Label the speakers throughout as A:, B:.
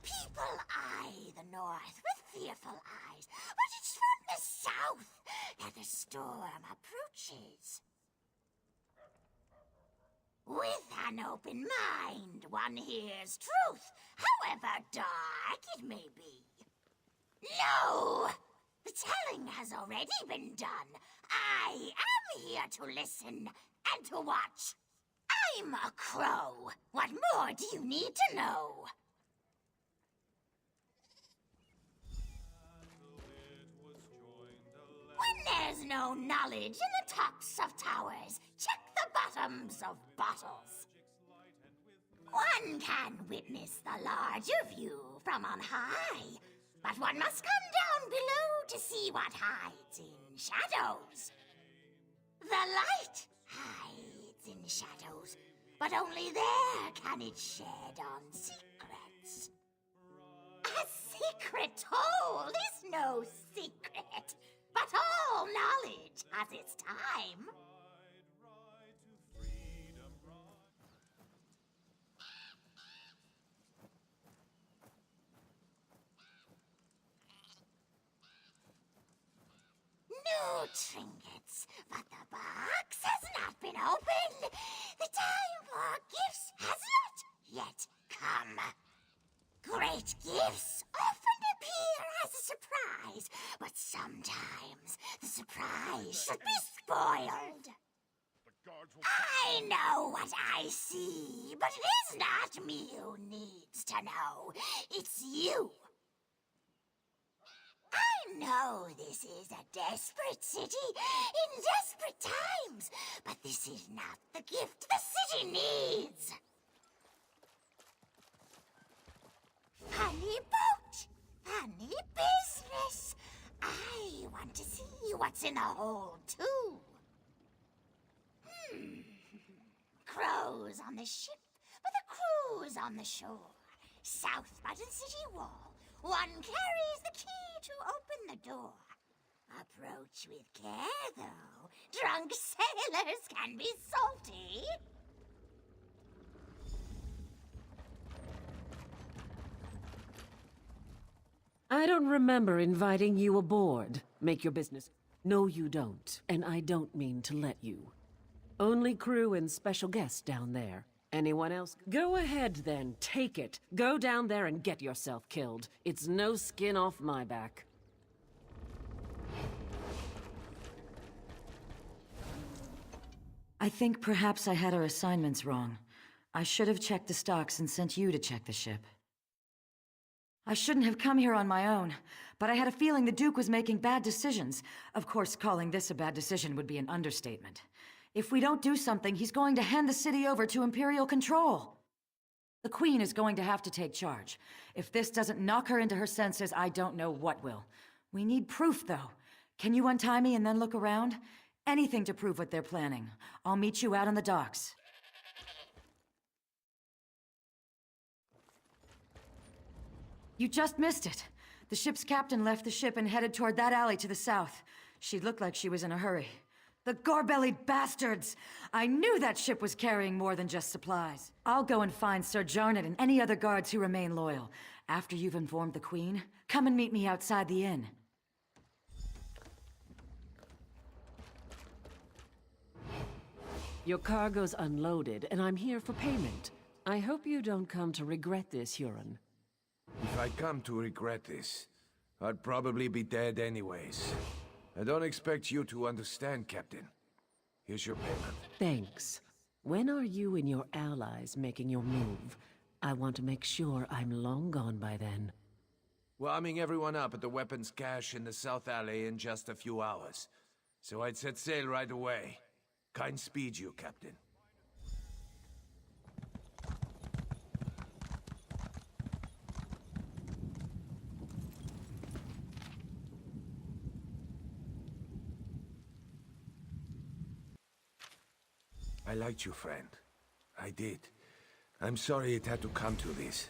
A: People eye the north with fearful eyes, but it's from the south that the storm approaches. With an open mind, one hears truth, however dark it may be. No! The telling has already been done. I am here to listen and to watch. I'm a crow. What more do you need to know? When there's no knowledge in the tops of towers, check the bottoms of bottles. One can witness the larger view from on high, but one must come down below to see what hides in shadows. The light hides in shadows, but only there can it shed on secrets. A secret told is no secret, but all knowledge has its time. No trinkets, but the box has not been opened. The time for gifts has not yet come. Great gifts often appear as a surprise, but sometimes the surprise should be spoiled. I know what I see, but it is not me who needs to know. It's you. I know this is a desperate city in desperate times, but this is not the gift the city needs. Funny boat, funny business. I want to see what's in the hold, too. Crows on the ship, but the crew's on the shore. South by the city wall. One carries the key to open the door. Approach with care, though. Drunk sailors can be salty.
B: I don't remember inviting you aboard. Make your business. No, you don't. And I don't mean to let you. Only crew and special guests down there. Anyone else? Go ahead then, take it. Go down there and get yourself killed. It's no skin off my back.
C: I think perhaps I had our assignments wrong. I should have checked the stocks and sent you to check the ship. I shouldn't have come here on my own, but I had a feeling the Duke was making bad decisions. Of course, calling this a bad decision would be an understatement. If we don't do something, he's going to hand the city over to imperial control. The Queen is going to have to take charge. If this doesn't knock her into her senses, I don't know what will. We need proof, though. Can you untie me and then look around? Anything to prove what they're planning. I'll meet you out on the docks. You just missed it. The ship's captain left the ship and headed toward that alley to the south. She looked like she was in a hurry. The gore-bellied bastards! I knew that ship was carrying more than just supplies. I'll go and find Sir Jarnet and any other guards who remain loyal. After you've informed the Queen, come and meet me outside the inn.
B: Your cargo's unloaded, and I'm here for payment. I hope you don't come to regret this, Huron.
D: If I come to regret this, I'd probably be dead anyways. I don't expect you to understand, Captain. Here's your payment.
B: Thanks. When are you and your allies making your move? I want to make sure I'm long gone by then.
D: We're arming everyone up at the weapons cache in the South Alley in just a few hours. So I'd set sail right away. Kind speed you, Captain. I liked you, friend. I did. I'm sorry it had to come to this.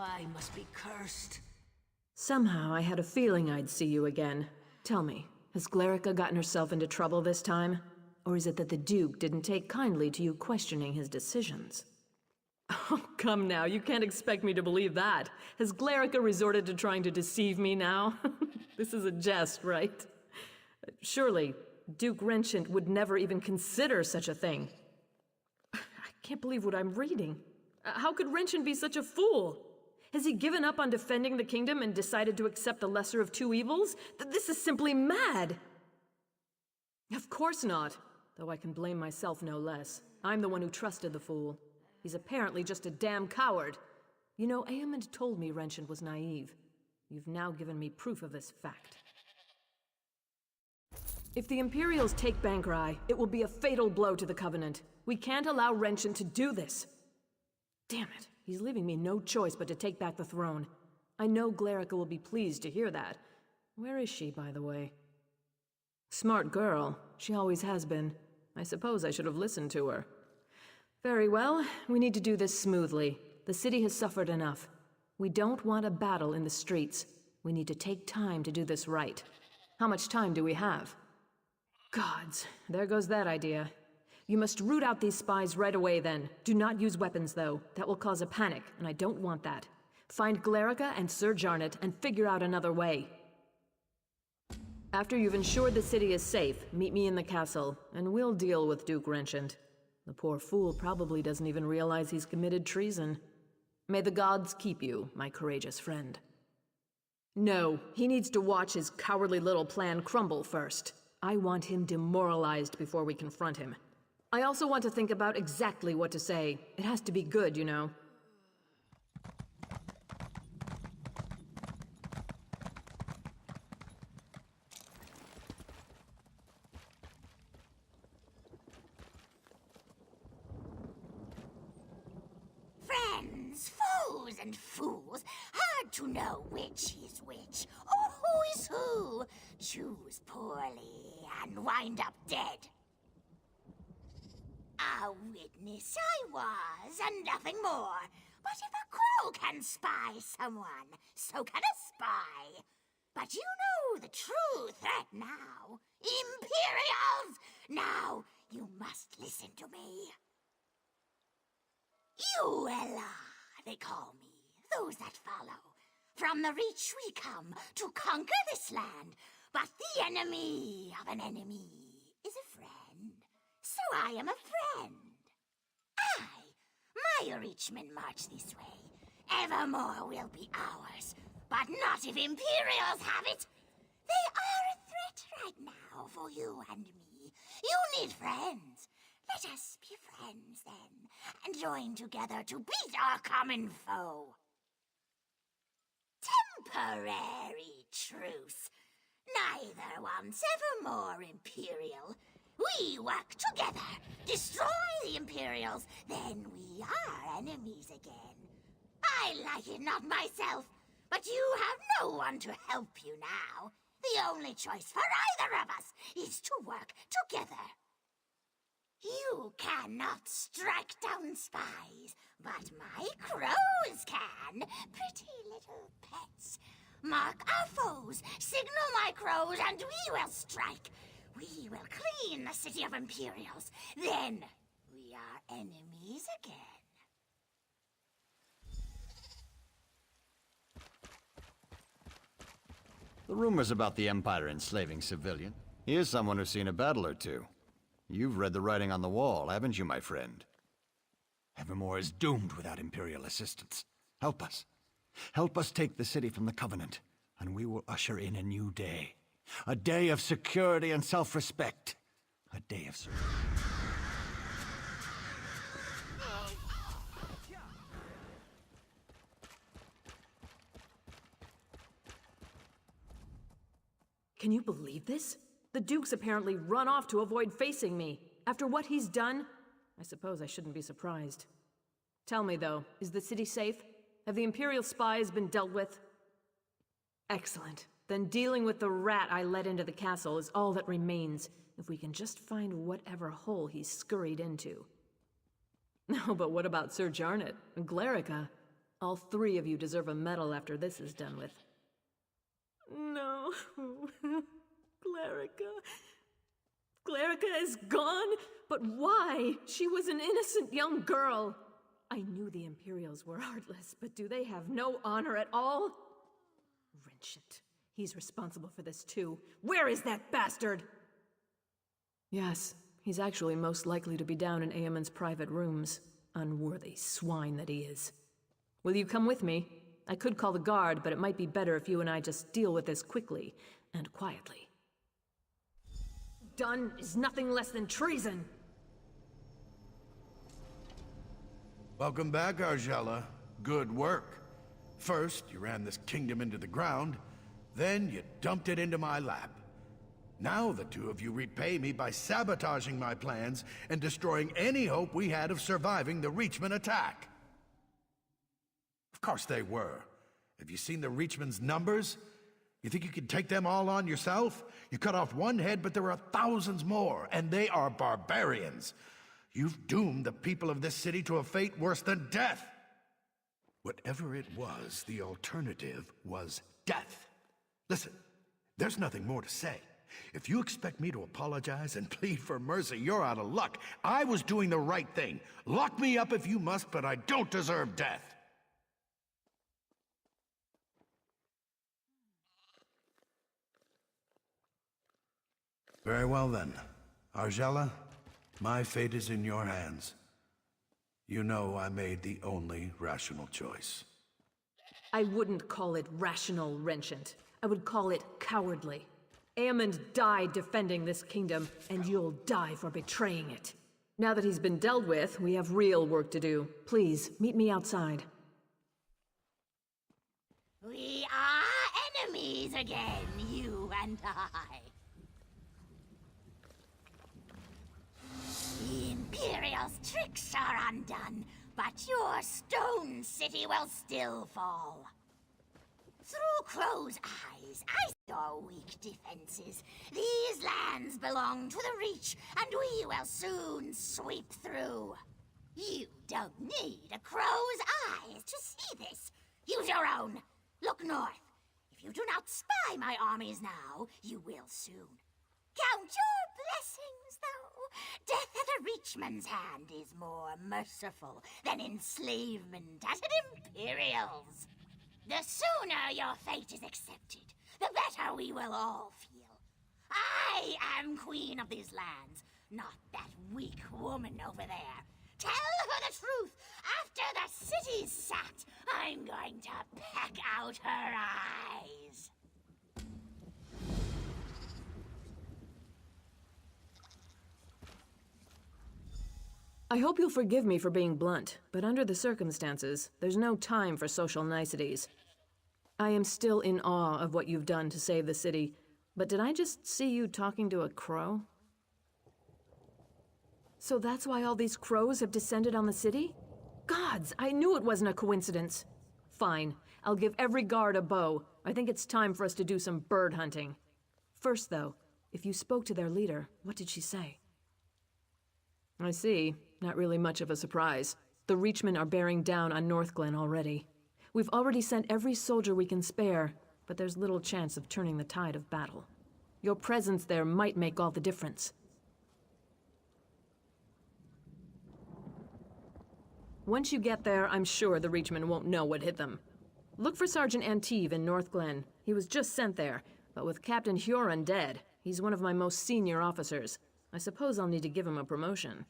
E: I must be cursed.
F: Somehow I had a feeling I'd see you again. Tell me, has Glerica gotten herself into trouble this time? Or is it that the Duke didn't take kindly to you questioning his decisions? Oh, come now, you can't expect me to believe that. Has Glerica resorted to trying to deceive me now? This is a jest, right? Surely, Duke Renchant would never even consider such a thing. I can't believe what I'm reading. How could Renchant be such a fool? Has he given up on defending the kingdom and decided to accept the lesser of two evils? This is simply mad! Of course not, though I can blame myself no less. I'm the one who trusted the fool. He's apparently just a damn coward. You know, Aemond told me Renchant was naive. You've now given me proof of this fact. If the Imperials take Bankrai, it will be a fatal blow to the Covenant. We can't allow Renchant to do this. Damn it, he's leaving me no choice but to take back the throne. I know Glerica will be pleased to hear that. Where is she, by the way? Smart girl. She always has been. I suppose I should have listened to her. Very well, we need to do this smoothly. The city has suffered enough. We don't want a battle in the streets. We need to take time to do this right. How much time do we have? Gods, there goes that idea. You must root out these spies right away then. Do not use weapons though. That will cause a panic, and I don't want that. Find Glerica and Sir Jarnet and figure out another way. After you've ensured the city is safe, meet me in the castle, and we'll deal with Duke Renchant. The poor fool probably doesn't even realize he's committed treason. May the gods keep you, my courageous friend. No, he needs to watch his cowardly little plan crumble first. I want him demoralized before we confront him. I also want to think about exactly what to say. It has to be good, you know.
A: Friends, foes, and fools, hard to know which is which, or who is who. Choose poorly and wind up dead. A witness I was, and nothing more. But if a crow can spy someone, so can a spy. But you know the true threat now. Imperials! Now, you must listen to me. Uella, they call me, those that follow. From the Reach we come to conquer this land, but the enemy of an enemy is a friend. So I am a friend. My Reachmen march this way. Evermore will be ours, but not if Imperials have it. They are a threat right now for you and me. You need friends. Let us be friends then, and join together to beat our common foe. Temporary truce. Neither wants evermore Imperial. We work together, destroy the Imperials, then we are enemies again. I like it not myself, but you have no one to help you now. The only choice for either of us is to work together. You cannot strike down spies, but my crows can. Pretty little pets. Mark our foes, signal my crows, and we will strike. We will clean the city of Imperials. Then we are enemies again.
G: The rumors about the Empire enslaving civilians. Here's someone who's seen a battle or two. You've read the writing on the wall, haven't you, my friend? Evermore is doomed without Imperial assistance. Help us. Help us take the city from the Covenant, and we will usher in a new day. A day of security and self-respect. A day of surrender.
F: Can you believe this? The Duke's apparently run off to avoid facing me. After what he's done, I suppose I shouldn't be surprised. Tell me, though, is the city safe? Have the Imperial spies been dealt with? Excellent. Then dealing with the rat I let into the castle is all that remains, if we can just find whatever hole he's scurried into. No, but what about Sir Jarnet and Glerica? All three of you deserve a medal after this is done with. No. Clerica. Clerica is gone? But why? She was an innocent young girl. I knew the Imperials were heartless, but do they have no honor at all? Wrenchant. He's responsible for this too. Where is that bastard? Yes, he's actually most likely to be down in Eamon's private rooms. Unworthy swine that he is. Will you come with me? I could call the guard, but it might be better if you and I just deal with this quickly and quietly. Done is nothing less than treason!
H: Welcome back, Argella. Good work. First, you ran this kingdom into the ground, then you dumped it into my lap. Now the two of you repay me by sabotaging my plans and destroying any hope we had of surviving the Reachman attack. Of course they were. Have you seen the Reachman's numbers? You think you can take them all on yourself? You cut off one head, but there are thousands more, and they are barbarians. You've doomed the people of this city to a fate worse than death. Whatever it was, the alternative was death. Listen, there's nothing more to say. If you expect me to apologize and plead for mercy, you're out of luck. I was doing the right thing. Lock me up if you must, but I don't deserve death. Very well then. Argella, my fate is in your hands. You know I made the only rational choice.
F: I wouldn't call it rational, Wrenchant. I would call it cowardly. Aemond died defending this kingdom, and you'll die for betraying it. Now that he's been dealt with, we have real work to do. Please, meet me outside.
A: We are enemies again, you and I. The Imperial's tricks are undone, but your stone city will still fall. Through Crow's eyes, I saw weak defenses. These lands belong to the Reach, and we will soon sweep through. You don't need a crow's eyes to see this. Use your own. Look north. If you do not spy my armies now, you will soon. Count your blessings, though. Death at a Reachman's hand is more merciful than enslavement at an Imperial's. The sooner your fate is accepted, the better we will all feel. I am queen of these lands, not that weak woman over there. Tell her the truth. After the city's sacked, I'm going to peck out her eyes.
F: I hope you'll forgive me for being blunt, but under the circumstances, there's no time for social niceties. I am still in awe of what you've done to save the city, but did I just see you talking to a crow? So that's why all these crows have descended on the city? Gods, I knew it wasn't a coincidence. Fine, I'll give every guard a bow. I think it's time for us to do some bird hunting. First, though, if you spoke to their leader, what did she say? I see. Not really much of a surprise. The Reachmen are bearing down on Northglen already. We've already sent every soldier we can spare, but there's little chance of turning the tide of battle. Your presence there might make all the difference. Once you get there, I'm sure the Reachmen won't know what hit them. Look for Sergeant Anteve in Northglen. He was just sent there, but with Captain Huron dead, he's one of my most senior officers. I suppose I'll need to give him a promotion.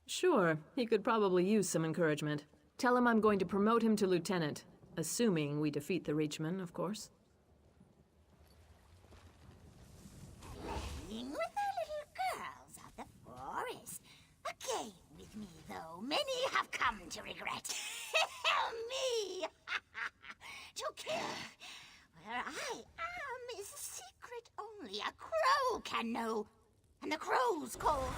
F: Sure, he could probably use some encouragement. Tell him I'm going to promote him to lieutenant, assuming we defeat the Reachmen, of course.
A: Playing with the little girls of the forest. A game with me, though many have come to regret. Me! To kill. Where I am is a secret only a crow can know. And the crows call...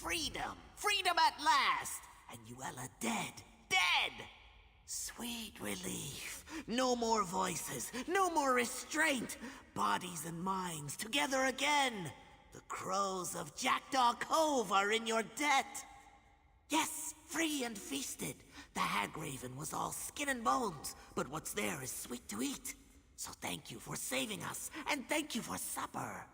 E: Freedom! Freedom at last! And Yuella dead! Dead! Sweet relief. No more voices, no more restraint. Bodies and minds together again. The crows of Jackdaw Cove are in your debt. Yes, free and feasted. The hag raven was all skin and bones, but what's there is sweet to eat. So thank you for saving us, and thank you for supper.